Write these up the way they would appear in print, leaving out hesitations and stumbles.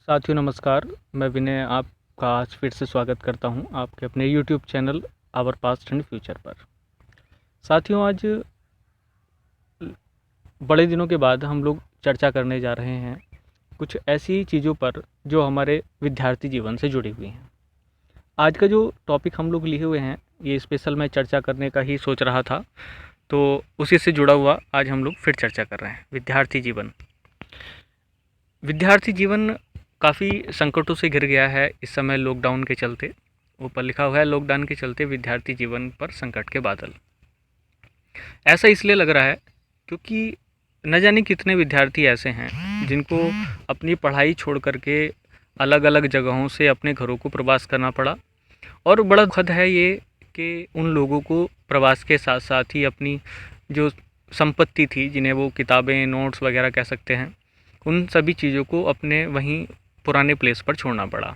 साथियों नमस्कार। मैं विनय आपका आज फिर से स्वागत करता हूं आपके अपने YouTube channel our past and future पर। साथियों आज बड़े दिनों के बाद हम लोग चर्चा करने जा रहे हैं कुछ ऐसी चीज़ों पर जो हमारे विद्यार्थी जीवन से जुड़ी हुई हैं। आज का जो टॉपिक हम लोग लिए हुए हैं ये स्पेशल मैं चर्चा करने का ही सोच रहा था, तो उसी से जुड़ा हुआ आज हम लोग फिर चर्चा कर रहे हैं विद्यार्थी जीवन। विद्यार्थी जीवन काफ़ी संकटों से घिर गया है इस समय लॉकडाउन के चलते। ऊपर लिखा हुआ है लॉकडाउन के चलते विद्यार्थी जीवन पर संकट के बादल। ऐसा इसलिए लग रहा है क्योंकि न जाने कितने विद्यार्थी ऐसे हैं जिनको अपनी पढ़ाई छोड़ करके अलग अलग जगहों से अपने घरों को प्रवास करना पड़ा। और बड़ा दुखद है ये कि उन लोगों को प्रवास के साथ साथ ही अपनी जो संपत्ति थी, जिन्हें वो किताबें नोट्स वगैरह कह सकते हैं, उन सभी चीज़ों को अपने वहीं पुराने प्लेस पर छोड़ना पड़ा।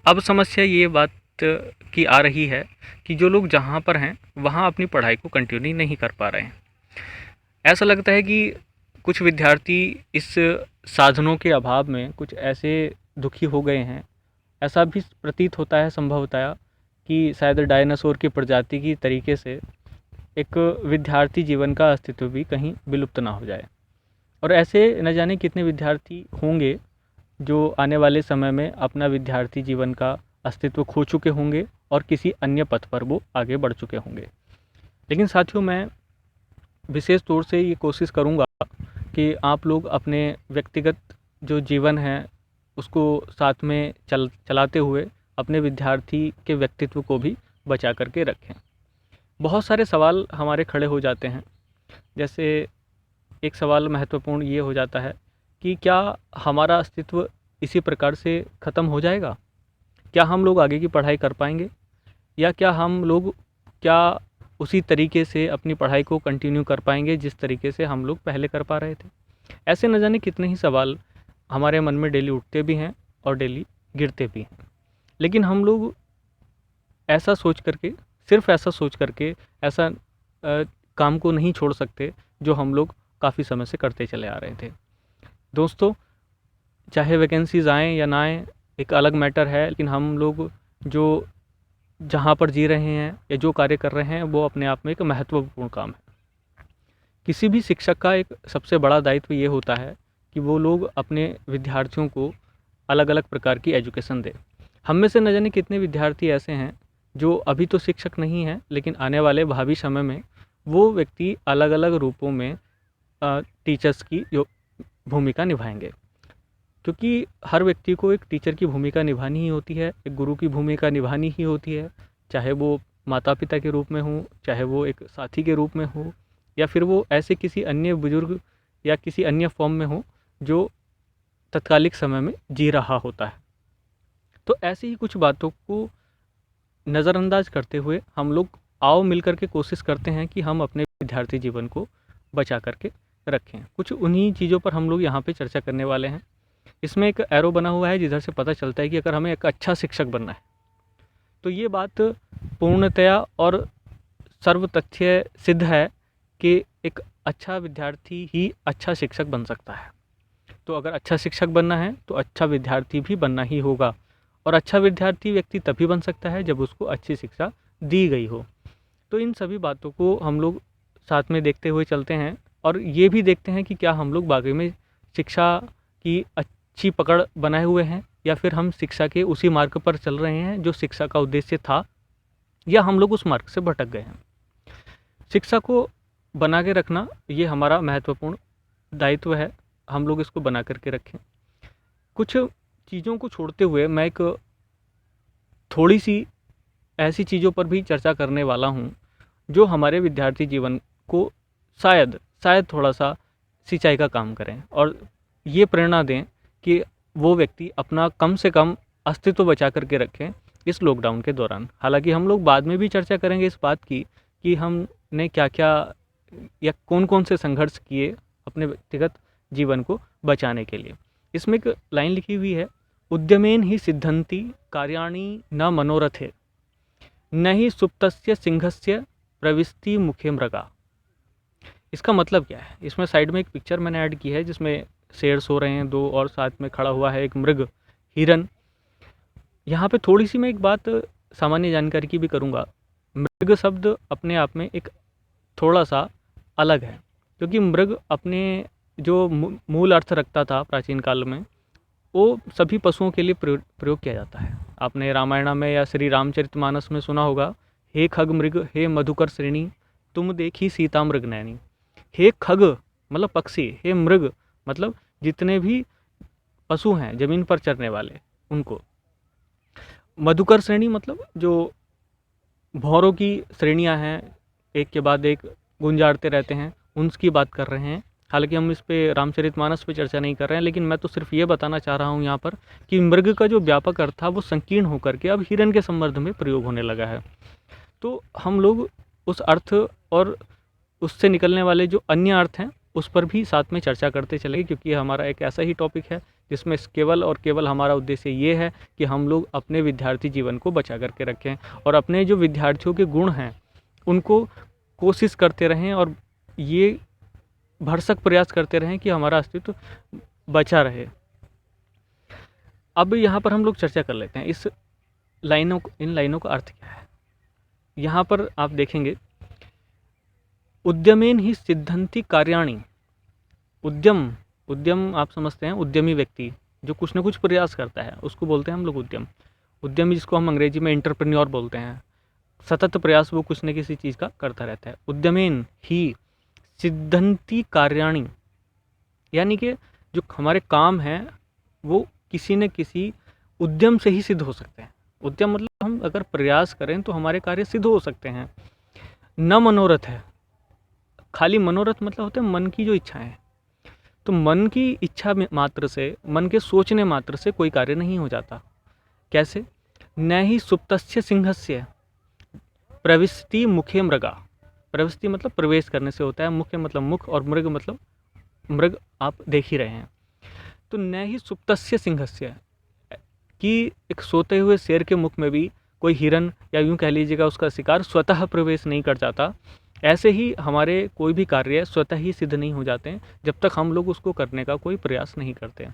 अब समस्या ये बात की आ रही है कि जो लोग जहाँ पर हैं वहाँ अपनी पढ़ाई को कंटिन्यू नहीं कर पा रहे हैं। ऐसा लगता है कि कुछ विद्यार्थी इस साधनों के अभाव में कुछ ऐसे दुखी हो गए हैं। ऐसा भी प्रतीत होता है संभवतः कि शायद डायनासोर की प्रजाति की तरीके से एक विद्यार्थी जीवन का अस्तित्व भी कहीं विलुप्त ना हो जाए। और ऐसे न जाने कितने विद्यार्थी होंगे जो आने वाले समय में अपना विद्यार्थी जीवन का अस्तित्व खो चुके होंगे और किसी अन्य पथ पर वो आगे बढ़ चुके होंगे। लेकिन साथियों मैं विशेष तौर से ये कोशिश करूँगा कि आप लोग अपने व्यक्तिगत जो जीवन है उसको साथ में चलाते हुए अपने विद्यार्थी के व्यक्तित्व को भी बचा करके रखें। बहुत सारे सवाल हमारे खड़े हो जाते हैं। जैसे एक सवाल महत्वपूर्ण ये हो जाता है कि क्या हमारा अस्तित्व इसी प्रकार से ख़त्म हो जाएगा? क्या हम लोग आगे की पढ़ाई कर पाएंगे, या क्या हम लोग उसी तरीके से अपनी पढ़ाई को कंटिन्यू कर पाएंगे जिस तरीके से हम लोग पहले कर पा रहे थे? ऐसे न जाने कितने ही सवाल हमारे मन में डेली उठते भी हैं और डेली गिरते भी हैं। लेकिन हम लोग ऐसा सोच करके, सिर्फ ऐसा सोच करके ऐसा काम को नहीं छोड़ सकते जो हम लोग काफ़ी समय से करते चले आ रहे थे। दोस्तों, चाहे वैकेंसीज़ आएँ या ना आएँ एक अलग मैटर है, लेकिन हम लोग जो जहाँ पर जी रहे हैं या जो कार्य कर रहे हैं वो अपने आप में एक महत्वपूर्ण काम है। किसी भी शिक्षक का एक सबसे बड़ा दायित्व ये होता है कि वो लोग अपने विद्यार्थियों को अलग अलग प्रकार की एजुकेशन दें। हम में से न जाने कितने विद्यार्थी ऐसे हैं जो अभी तो शिक्षक नहीं हैं, लेकिन आने वाले भावी समय में वो व्यक्ति अलग अलग रूपों में टीचर्स की जो भूमिका निभाएंगे। क्योंकि हर व्यक्ति को एक टीचर की भूमिका निभानी ही होती है, एक गुरु की भूमिका निभानी ही होती है, चाहे वो माता पिता के रूप में हो, चाहे वो एक साथी के रूप में हो, या फिर वो ऐसे किसी अन्य बुजुर्ग या किसी अन्य फॉर्म में हो जो तत्कालिक समय में जी रहा होता है। तो ऐसी ही कुछ बातों को नज़रअंदाज करते हुए हम लोग आओ मिल कर के कोशिश करते हैं कि हम अपने विद्यार्थी जीवन को बचा करके रखें। कुछ उन्हीं चीज़ों पर हम लोग यहाँ पे चर्चा करने वाले हैं। इसमें एक एरो बना हुआ है जिधर से पता चलता है कि अगर हमें एक अच्छा शिक्षक बनना है तो ये बात पूर्णतया और सर्व तथ्य सिद्ध है कि एक अच्छा विद्यार्थी ही अच्छा शिक्षक बन सकता है। तो अगर अच्छा शिक्षक बनना है तो अच्छा विद्यार्थी भी बनना ही होगा, और अच्छा विद्यार्थी व्यक्ति तभी बन सकता है जब उसको अच्छी शिक्षा दी गई हो। तो इन सभी बातों को हम लोग साथ में देखते हुए चलते हैं और ये भी देखते हैं कि क्या हम लोग वाकई में शिक्षा की अच्छी पकड़ बनाए हुए हैं, या फिर हम शिक्षा के उसी मार्ग पर चल रहे हैं जो शिक्षा का उद्देश्य था, या हम लोग उस मार्ग से भटक गए हैं। शिक्षा को बना के रखना ये हमारा महत्वपूर्ण दायित्व है, हम लोग इसको बना करके रखें। कुछ चीज़ों को छोड़ते हुए मैं एक थोड़ी सी ऐसी चीज़ों पर भी चर्चा करने वाला हूँ जो हमारे विद्यार्थी जीवन को शायद थोड़ा सा सिंचाई का काम करें और ये प्रेरणा दें कि वो व्यक्ति अपना कम से कम अस्तित्व बचा करके रखें इस लॉकडाउन के दौरान। हालांकि हम लोग बाद में भी चर्चा करेंगे इस बात की कि हमने क्या क्या या कौन कौन से संघर्ष किए अपने व्यक्तिगत जीवन को बचाने के लिए। इसमें एक लाइन लिखी हुई है, उद्यमेन ही सिद्धंति कार्याणि न मनोरथे, न ही सुप्तस्य सिंहस्य प्रविष्टि मुखे मृगा। इसका मतलब क्या है? इसमें साइड में एक पिक्चर मैंने ऐड की है जिसमें शेर सो रहे हैं दो और साथ में खड़ा हुआ है एक मृग। हिरन। यहाँ पे थोड़ी सी मैं एक बात सामान्य जानकारी की भी करूँगा। मृग शब्द अपने आप में एक थोड़ा सा अलग है, क्योंकि मृग अपने जो मूल अर्थ रखता था प्राचीन काल में, वो सभी पशुओं के लिए प्रयोग किया जाता है। आपने रामायण में या श्री रामचरितमानस में सुना होगा, हे खग मृग हे मधुकर श्रेणी, तुम देखी सीता मृग नैनी। हे खग मतलब पक्षी, हे मृग मतलब जितने भी पशु हैं जमीन पर चरने वाले उनको, मधुकर श्रेणी मतलब जो भौरों की श्रेणियां हैं, एक के बाद एक गुंजारते रहते हैं, उनकी बात कर रहे हैं। हालांकि हम इस पे रामचरितमानस पे चर्चा नहीं कर रहे हैं, लेकिन मैं तो सिर्फ ये बताना चाह रहा हूँ यहाँ पर कि मृग का जो व्यापक अर्थ था वो संकीर्ण होकर के अब हिरन के संदर्भ में प्रयोग होने लगा है। तो हम लोग उस अर्थ और उससे निकलने वाले जो अन्य अर्थ हैं उस पर भी साथ में चर्चा करते चलेंगे, क्योंकि ये हमारा एक ऐसा ही टॉपिक है जिसमें केवल और केवल हमारा उद्देश्य ये है कि हम लोग अपने विद्यार्थी जीवन को बचा करके रखें और अपने जो विद्यार्थियों के गुण हैं उनको कोशिश करते रहें और ये भरसक प्रयास करते रहें कि हमारा अस्तित्व बचा रहे। अब यहाँ पर हम लोग चर्चा कर लेते हैं इन लाइनों का अर्थ क्या है। यहाँ पर आप देखेंगे, उद्यमेन ही सिद्धंति कार्याणि। उद्यम आप समझते हैं, उद्यमी व्यक्ति जो कुछ ना कुछ प्रयास करता है उसको बोलते हैं हम लोग उद्यम। उद्यमी जिसको हम अंग्रेजी में एंटरप्रेन्योर बोलते हैं, सतत प्रयास वो कुछ न किसी चीज़ का करता रहता है। उद्यमेन ही सिद्धंति कार्याणि, यानी कि जो हमारे काम हैं वो किसी न किसी उद्यम से ही सिद्ध हो सकते हैं। उद्यम मतलब हम अगर प्रयास करें तो हमारे कार्य सिद्ध हो सकते हैं। न मनोरथ है, खाली मनोरथ मतलब होते हैं मन की जो इच्छाएं हैं। तो मन की इच्छा मात्र से, मन के सोचने मात्र से कोई कार्य नहीं हो जाता। कैसे? न ही सुप्तस्य सिंहस्य प्रविष्टि मुखे मृगा। प्रविष्टि मतलब प्रवेश करने से होता है, मुख्य मतलब मुख, और मृग मतलब मृग आप देख ही रहे हैं। तो न ही सुप्तस्य सिंहस्य कि एक सोते हुए शेर के मुख में भी कोई हिरन या यूँ कह लीजिएगा उसका शिकार स्वतः प्रवेश नहीं कर जाता। ऐसे ही हमारे कोई भी कार्य स्वतः ही सिद्ध नहीं हो जाते हैं जब तक हम लोग उसको करने का कोई प्रयास नहीं करते।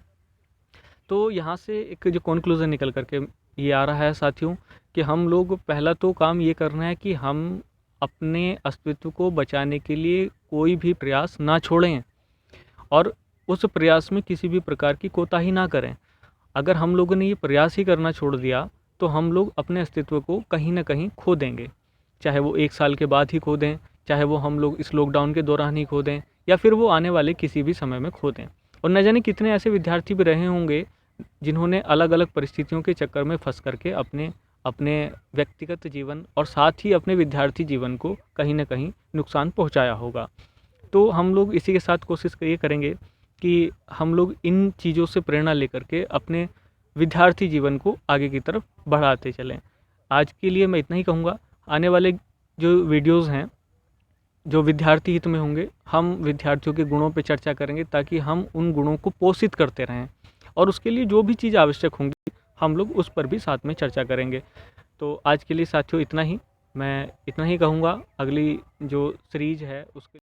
तो यहाँ से एक जो कंक्लूजन निकल करके ये आ रहा है साथियों कि हम लोग पहला तो काम ये करना है कि हम अपने अस्तित्व को बचाने के लिए कोई भी प्रयास ना छोड़ें और उस प्रयास में किसी भी प्रकार की कोताही ना करें। अगर हम लोगों ने ये प्रयास ही करना छोड़ दिया तो हम लोग अपने अस्तित्व को कहीं ना कहीं खो देंगे, चाहे वो 1 साल के बाद ही खो दें, चाहे वो हम लोग इस लॉकडाउन के दौरान ही खो दें, या फिर वो आने वाले किसी भी समय में खो दें। और न जाने कितने ऐसे विद्यार्थी भी रहे होंगे जिन्होंने अलग अलग परिस्थितियों के चक्कर में फंस करके अपने व्यक्तिगत जीवन और साथ ही अपने विद्यार्थी जीवन को कहीं ना कहीं नुकसान पहुंचाया होगा। तो हम लोग इसी के साथ कोशिश ये करेंगे कि हम लोग इन चीज़ों से प्रेरणा लेकर के अपने विद्यार्थी जीवन को आगे की तरफ बढ़ाते चलें। आज के लिए मैं इतना ही कहूँगा। आने वाले जो वीडियोज़ हैं जो विद्यार्थी हित में होंगे, हम विद्यार्थियों के गुणों पर चर्चा करेंगे ताकि हम उन गुणों को पोषित करते रहें, और उसके लिए जो भी चीज़ आवश्यक होंगी हम लोग उस पर भी साथ में चर्चा करेंगे। तो आज के लिए साथियों इतना ही, मैं इतना ही कहूँगा। अगली जो सीरीज़ है उसके